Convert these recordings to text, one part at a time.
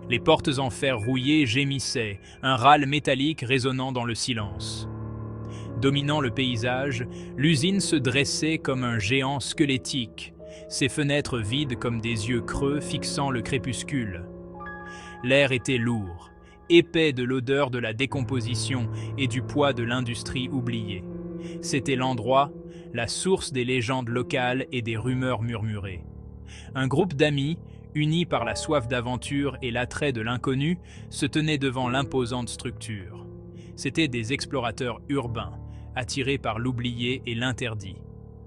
Les portes en fer rouillé gémissaient, un râle métallique résonnant dans le silence. Dominant le paysage, l'usine se dressait comme un géant squelettique, ses fenêtres vides comme des yeux creux fixant le crépuscule. L'air était lourd, épais de l'odeur de la décomposition et du poids de l'industrie oubliée. C'était l'endroit, la source des légendes locales et des rumeurs murmurées. Un groupe d'amis, unis par la soif d'aventure et l'attrait de l'inconnu, se tenait devant l'imposante structure. C'étaient des explorateurs urbains, attirés par l'oublié et l'interdit.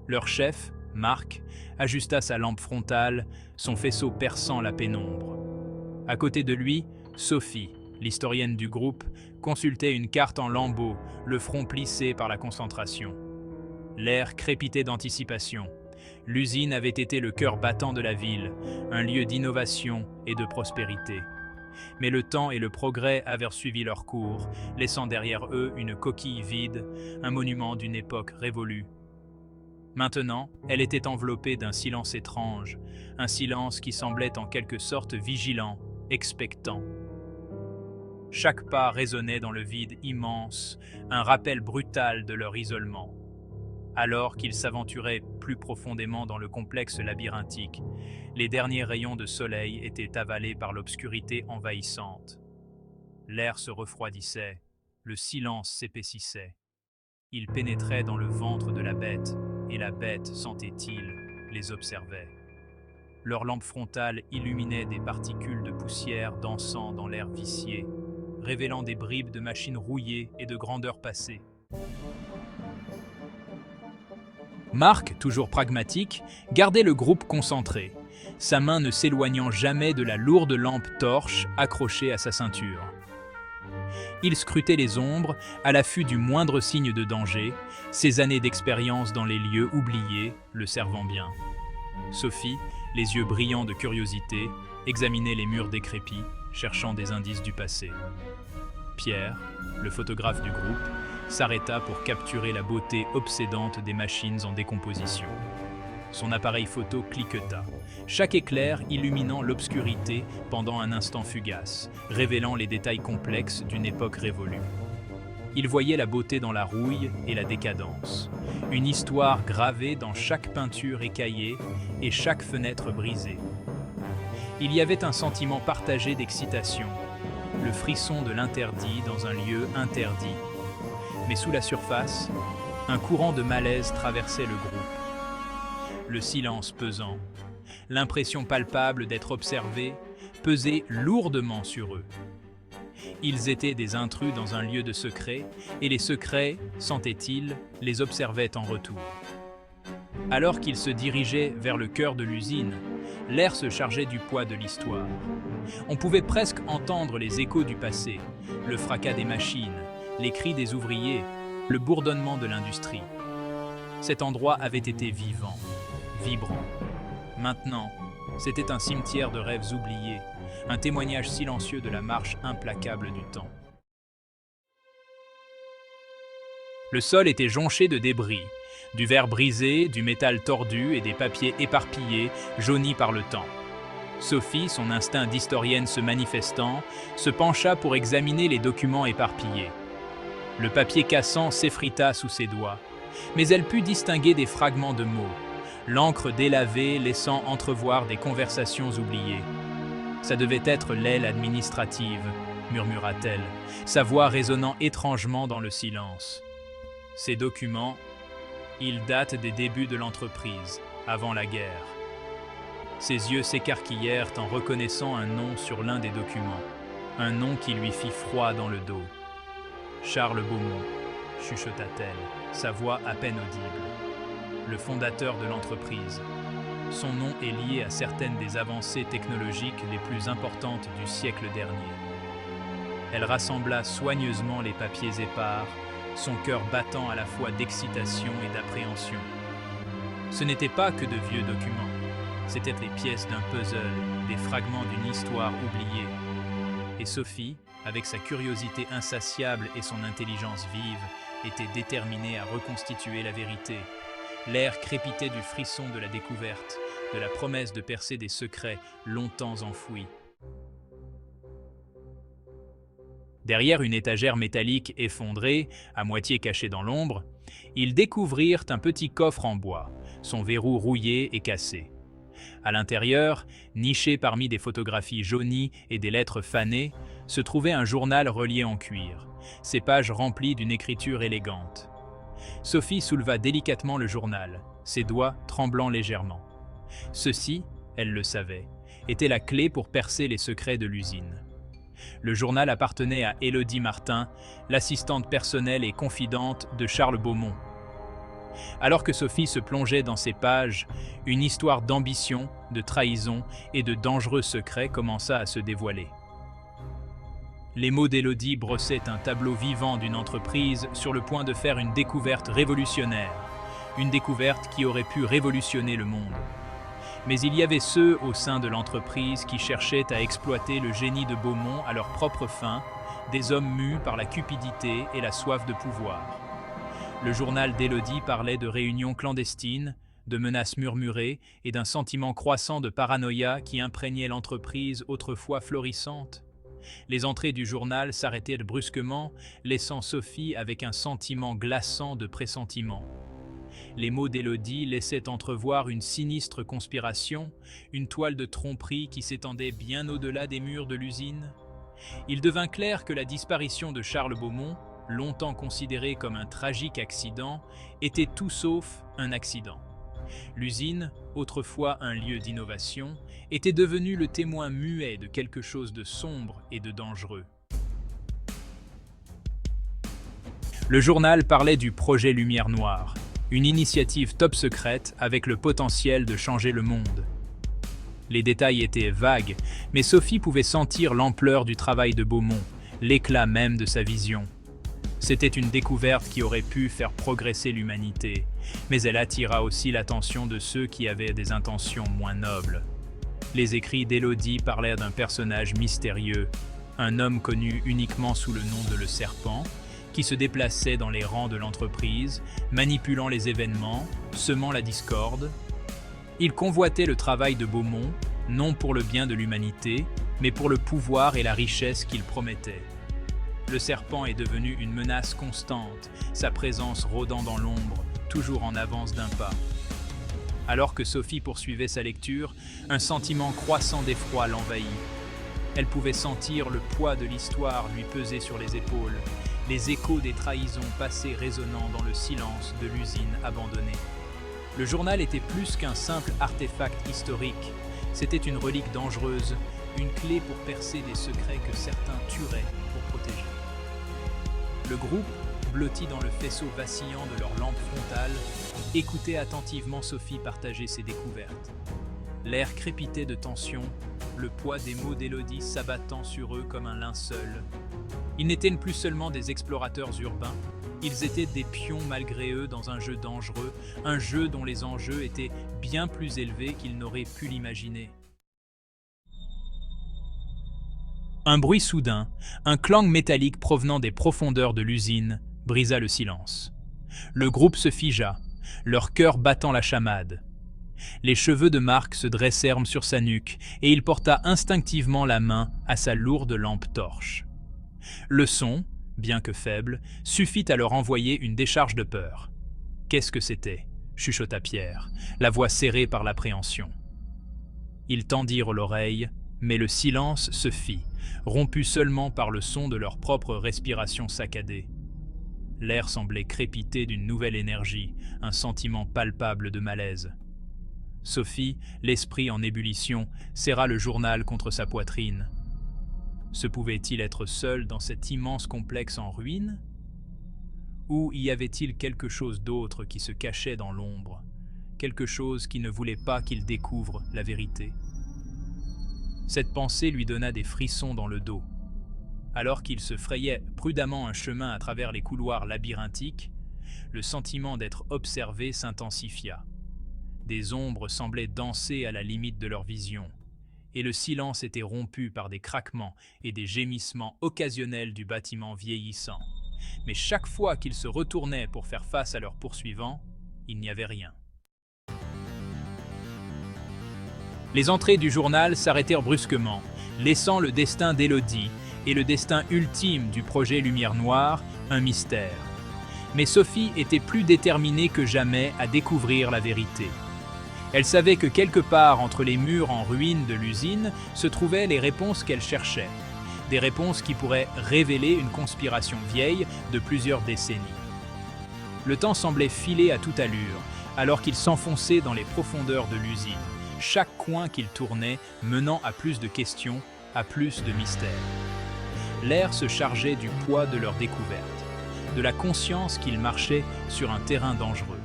Leur chef, Marc, ajusta sa lampe frontale, son faisceau perçant la pénombre. À côté de lui, Sophie, l'historienne du groupe, consultait une carte en lambeaux, le front plissé par la concentration. L'air crépitait d'anticipation. L'usine avait été le cœur battant de la ville, un lieu d'innovation et de prospérité. Mais le temps et le progrès avaient suivi leur cours, laissant derrière eux une coquille vide, un monument d'une époque révolue. Maintenant, elle était enveloppée d'un silence étrange, un silence qui semblait en quelque sorte vigilant, expectant. Chaque pas résonnait dans le vide immense, un rappel brutal de leur isolement. Alors qu'ils s'aventuraient plus profondément dans le complexe labyrinthique, les derniers rayons de soleil étaient avalés par l'obscurité envahissante. L'air se refroidissait, le silence s'épaississait. Ils pénétraient dans le ventre de la bête, et la bête, sentait-il, les observait. Leurs lampes frontales illuminaient des particules de poussière dansant dans l'air vicié, révélant des bribes de machines rouillées et de grandeurs passées. Marc, toujours pragmatique, gardait le groupe concentré, sa main ne s'éloignant jamais de la lourde lampe torche accrochée à sa ceinture. Il scrutait les ombres, à l'affût du moindre signe de danger, ses années d'expérience dans les lieux oubliés le servant bien. Sophie, les yeux brillants de curiosité, examinait les murs décrépits, cherchant des indices du passé. Pierre, le photographe du groupe, s'arrêta pour capturer la beauté obsédante des machines en décomposition. Son appareil photo cliqueta, chaque éclair illuminant l'obscurité pendant un instant fugace, révélant les détails complexes d'une époque révolue. Il voyait la beauté dans la rouille et la décadence, une histoire gravée dans chaque peinture écaillée et chaque fenêtre brisée. Il y avait un sentiment partagé d'excitation, le frisson de l'interdit dans un lieu interdit. Mais sous la surface, un courant de malaise traversait le groupe. Le silence pesant, l'impression palpable d'être observés, pesait lourdement sur eux. Ils étaient des intrus dans un lieu de secret, et les secrets, sentaient-ils, les observaient en retour. Alors qu'ils se dirigeaient vers le cœur de l'usine, l'air se chargeait du poids de l'histoire. On pouvait presque entendre les échos du passé, le fracas des machines, les cris des ouvriers, le bourdonnement de l'industrie. Cet endroit avait été vivant, vibrant. Maintenant, c'était un cimetière de rêves oubliés, un témoignage silencieux de la marche implacable du temps. Le sol était jonché de débris, du verre brisé, du métal tordu et des papiers éparpillés, jaunis par le temps. Sophie, son instinct d'historienne se manifestant, se pencha pour examiner les documents éparpillés. Le papier cassant s'effrita sous ses doigts, mais elle put distinguer des fragments de mots, l'encre délavée laissant entrevoir des conversations oubliées. Ça devait être l'aile administrative, murmura-t-elle, sa voix résonnant étrangement dans le silence. Ces documents, ils datent des débuts de l'entreprise, avant la guerre. Ses yeux s'écarquillèrent en reconnaissant un nom sur l'un des documents, un nom qui lui fit froid dans le dos. Charles Beaumont, chuchota-t-elle, sa voix à peine audible. Le fondateur de l'entreprise. Son nom est lié à certaines des avancées technologiques les plus importantes du siècle dernier. Elle rassembla soigneusement les papiers épars, son cœur battant à la fois d'excitation et d'appréhension. Ce n'étaient pas que de vieux documents, c'étaient les pièces d'un puzzle, des fragments d'une histoire oubliée. Et Sophie, avec sa curiosité insatiable et son intelligence vive, était déterminée à reconstituer la vérité. L'air crépitait du frisson de la découverte, de la promesse de percer des secrets longtemps enfouis. Derrière une étagère métallique effondrée, à moitié cachée dans l'ombre, ils découvrirent un petit coffre en bois, son verrou rouillé et cassé. À l'intérieur, niché parmi des photographies jaunies et des lettres fanées, se trouvait un journal relié en cuir, ses pages remplies d'une écriture élégante. Sophie souleva délicatement le journal, ses doigts tremblant légèrement. Ceci, elle le savait, était la clé pour percer les secrets de l'usine. Le journal appartenait à Élodie Martin, l'assistante personnelle et confidente de Charles Beaumont. Alors que Sophie se plongeait dans ces pages, une histoire d'ambition, de trahison et de dangereux secrets commença à se dévoiler. Les mots d'Élodie brossaient un tableau vivant d'une entreprise sur le point de faire une découverte révolutionnaire, une découverte qui aurait pu révolutionner le monde. Mais il y avait ceux au sein de l'entreprise qui cherchaient à exploiter le génie de Beaumont à leur propre fin, des hommes mus par la cupidité et la soif de pouvoir. Le journal d'Élodie parlait de réunions clandestines, de menaces murmurées et d'un sentiment croissant de paranoïa qui imprégnait l'entreprise autrefois florissante. Les entrées du journal s'arrêtèrent brusquement, laissant Sophie avec un sentiment glaçant de pressentiment. Les mots d'Élodie laissaient entrevoir une sinistre conspiration, une toile de tromperie qui s'étendait bien au-delà des murs de l'usine. Il devint clair que la disparition de Charles Beaumont, longtemps considéré comme un tragique accident, était tout sauf un accident. L'usine, autrefois un lieu d'innovation, était devenue le témoin muet de quelque chose de sombre et de dangereux. Le journal parlait du projet Lumière Noire, une initiative top secrète avec le potentiel de changer le monde. Les détails étaient vagues, mais Sophie pouvait sentir l'ampleur du travail de Beaumont, l'éclat même de sa vision. C'était une découverte qui aurait pu faire progresser l'humanité, mais elle attira aussi l'attention de ceux qui avaient des intentions moins nobles. Les écrits d'Élodie parlaient d'un personnage mystérieux, un homme connu uniquement sous le nom de Le Serpent, qui se déplaçait dans les rangs de l'entreprise, manipulant les événements, semant la discorde. Il convoitait le travail de Beaumont, non pour le bien de l'humanité, mais pour le pouvoir et la richesse qu'il promettait. Le serpent est devenu une menace constante, sa présence rôdant dans l'ombre, toujours en avance d'un pas. Alors que Sophie poursuivait sa lecture, un sentiment croissant d'effroi l'envahit. Elle pouvait sentir le poids de l'histoire lui peser sur les épaules, les échos des trahisons passées résonnant dans le silence de l'usine abandonnée. Le journal était plus qu'un simple artefact historique, c'était une relique dangereuse, une clé pour percer des secrets que certains tueraient pour protéger. Le groupe, blotti dans le faisceau vacillant de leur lampe frontale, écoutait attentivement Sophie partager ses découvertes. L'air crépitait de tension, le poids des mots d'Élodie s'abattant sur eux comme un linceul. Ils n'étaient plus seulement des explorateurs urbains, ils étaient des pions malgré eux dans un jeu dangereux, un jeu dont les enjeux étaient bien plus élevés qu'ils n'auraient pu l'imaginer. Un bruit soudain, un clang métallique provenant des profondeurs de l'usine, brisa le silence. Le groupe se figea, leur cœur battant la chamade. Les cheveux de Marc se dressèrent sur sa nuque et il porta instinctivement la main à sa lourde lampe torche. Le son, bien que faible, suffit à leur envoyer une décharge de peur. « Qu'est-ce que c'était » chuchota Pierre, la voix serrée par l'appréhension. Ils tendirent l'oreille, mais le silence se fit, rompu seulement par le son de leur propre respiration saccadée. L'air semblait crépiter d'une nouvelle énergie, un sentiment palpable de malaise. Sophie, l'esprit en ébullition, serra le journal contre sa poitrine. Se pouvait-il être seul dans cet immense complexe en ruine? Ou y avait-il quelque chose d'autre qui se cachait dans l'ombre, quelque chose qui ne voulait pas qu'il découvre la vérité? Cette pensée lui donna des frissons dans le dos. Alors qu'il se frayait prudemment un chemin à travers les couloirs labyrinthiques, le sentiment d'être observé s'intensifia. Des ombres semblaient danser à la limite de leur vision, et le silence était rompu par des craquements et des gémissements occasionnels du bâtiment vieillissant. Mais chaque fois qu'ils se retournaient pour faire face à leurs poursuivants, il n'y avait rien. Les entrées du journal s'arrêtèrent brusquement, laissant le destin d'Élodie et le destin ultime du projet Lumière Noire, un mystère. Mais Sophie était plus déterminée que jamais à découvrir la vérité. Elle savait que quelque part entre les murs en ruine de l'usine se trouvaient les réponses qu'elle cherchait. Des réponses qui pourraient révéler une conspiration vieille de plusieurs décennies. Le temps semblait filer à toute allure, alors qu'il s'enfonçait dans les profondeurs de l'usine, chaque coin qu'il tournait menant à plus de questions, à plus de mystères. L'air se chargeait du poids de leur découverte, de la conscience qu'ils marchaient sur un terrain dangereux.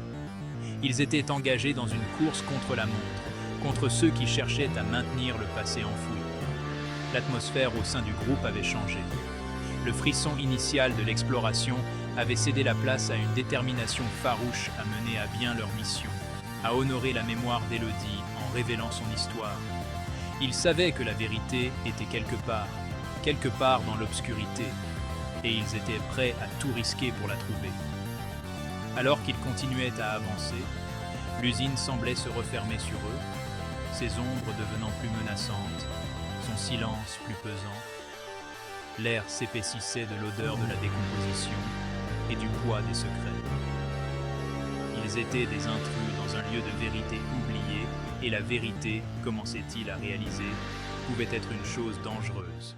Ils étaient engagés dans une course contre la montre, contre ceux qui cherchaient à maintenir le passé enfoui. L'atmosphère au sein du groupe avait changé. Le frisson initial de l'exploration avait cédé la place à une détermination farouche à mener à bien leur mission, à honorer la mémoire d'Élodie en révélant son histoire. Ils savaient que la vérité était quelque part dans l'obscurité, et ils étaient prêts à tout risquer pour la trouver. Alors qu'ils continuaient à avancer, l'usine semblait se refermer sur eux, ses ombres devenant plus menaçantes, son silence plus pesant. L'air s'épaississait de l'odeur de la décomposition et du poids des secrets. Ils étaient des intrus dans un lieu de vérité oublié, et la vérité, commençait-il à réaliser, pouvait être une chose dangereuse.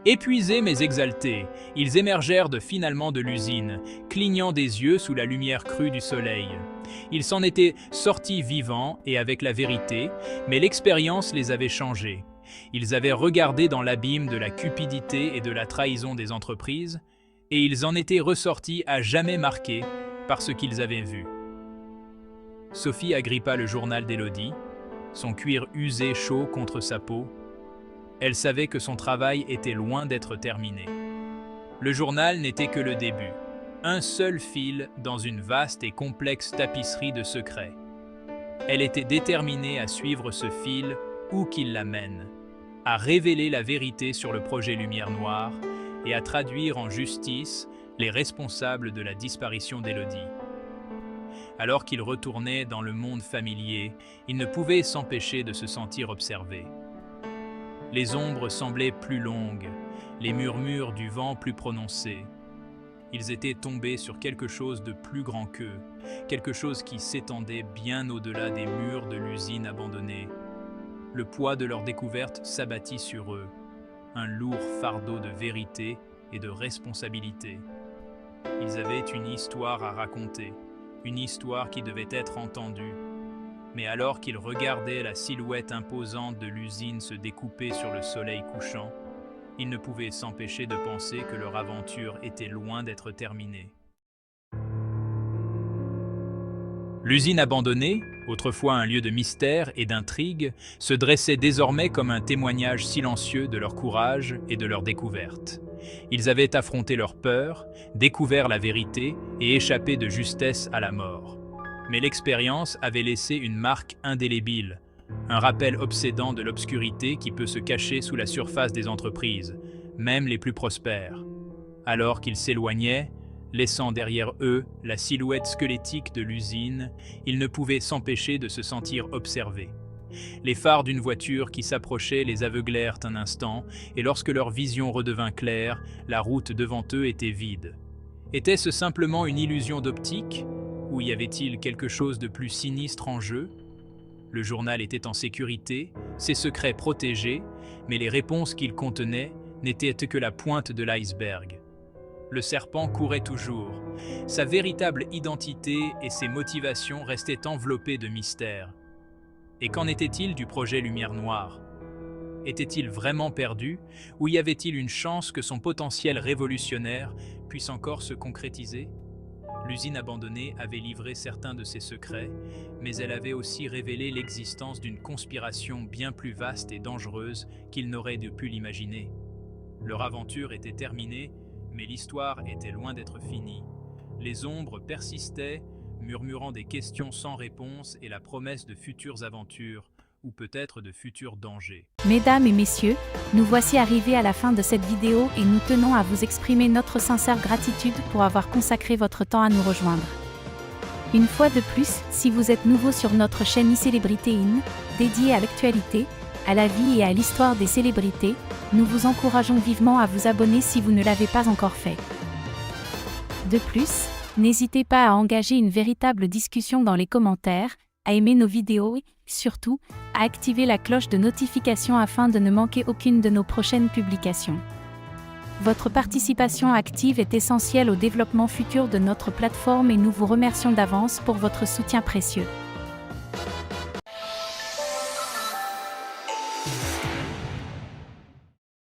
Épuisés mais exaltés, ils émergèrent finalement de l'usine, clignant des yeux sous la lumière crue du soleil. Ils s'en étaient sortis vivants et avec la vérité, mais l'expérience les avait changés. Ils avaient regardé dans l'abîme de la cupidité et de la trahison des entreprises, et ils en étaient ressortis à jamais marqués par ce qu'ils avaient vu. Sophie agrippa le journal d'Élodie, son cuir usé chaud contre sa peau. Elle savait que son travail était loin d'être terminé. Le journal n'était que le début, un seul fil dans une vaste et complexe tapisserie de secrets. Elle était déterminée à suivre ce fil où qu'il l'amène, à révéler la vérité sur le projet Lumière Noire et à traduire en justice les responsables de la disparition d'Élodie. Alors qu'il retournait dans le monde familier, il ne pouvait s'empêcher de se sentir observé. Les ombres semblaient plus longues, les murmures du vent plus prononcés. Ils étaient tombés sur quelque chose de plus grand qu'eux, quelque chose qui s'étendait bien au-delà des murs de l'usine abandonnée. Le poids de leur découverte s'abattit sur eux, un lourd fardeau de vérité et de responsabilité. Ils avaient une histoire à raconter, une histoire qui devait être entendue. Mais alors qu'ils regardaient la silhouette imposante de l'usine se découper sur le soleil couchant, ils ne pouvaient s'empêcher de penser que leur aventure était loin d'être terminée. L'usine abandonnée, autrefois un lieu de mystère et d'intrigue, se dressait désormais comme un témoignage silencieux de leur courage et de leur découverte. Ils avaient affronté leur peur, découvert la vérité et échappé de justesse à la mort. Mais l'expérience avait laissé une marque indélébile, un rappel obsédant de l'obscurité qui peut se cacher sous la surface des entreprises, même les plus prospères. Alors qu'ils s'éloignaient, laissant derrière eux la silhouette squelettique de l'usine, ils ne pouvaient s'empêcher de se sentir observés. Les phares d'une voiture qui s'approchait les aveuglèrent un instant, et lorsque leur vision redevint claire, la route devant eux était vide. Était-ce simplement une illusion d'optique ? Ou y avait-il quelque chose de plus sinistre en jeu? Le journal était en sécurité, ses secrets protégés, mais les réponses qu'il contenait n'étaient que la pointe de l'iceberg. Le serpent courait toujours. Sa véritable identité et ses motivations restaient enveloppées de mystère. Et qu'en était-il du projet Lumière Noire? Était-il vraiment perdu, ou y avait-il une chance que son potentiel révolutionnaire puisse encore se concrétiser? L'usine abandonnée avait livré certains de ses secrets, mais elle avait aussi révélé l'existence d'une conspiration bien plus vaste et dangereuse qu'ils n'auraient pu l'imaginer. Leur aventure était terminée, mais l'histoire était loin d'être finie. Les ombres persistaient, murmurant des questions sans réponse et la promesse de futures aventures, ou peut-être de futurs dangers. Mesdames et messieurs, nous voici arrivés à la fin de cette vidéo et nous tenons à vous exprimer notre sincère gratitude pour avoir consacré votre temps à nous rejoindre. Une fois de plus, si vous êtes nouveau sur notre chaîne e-Célébrité In, dédiée à l'actualité, à la vie et à l'histoire des célébrités, nous vous encourageons vivement à vous abonner si vous ne l'avez pas encore fait. De plus, n'hésitez pas à engager une véritable discussion dans les commentaires, à aimer nos vidéos et, surtout, à activer la cloche de notification afin de ne manquer aucune de nos prochaines publications. Votre participation active est essentielle au développement futur de notre plateforme et nous vous remercions d'avance pour votre soutien précieux.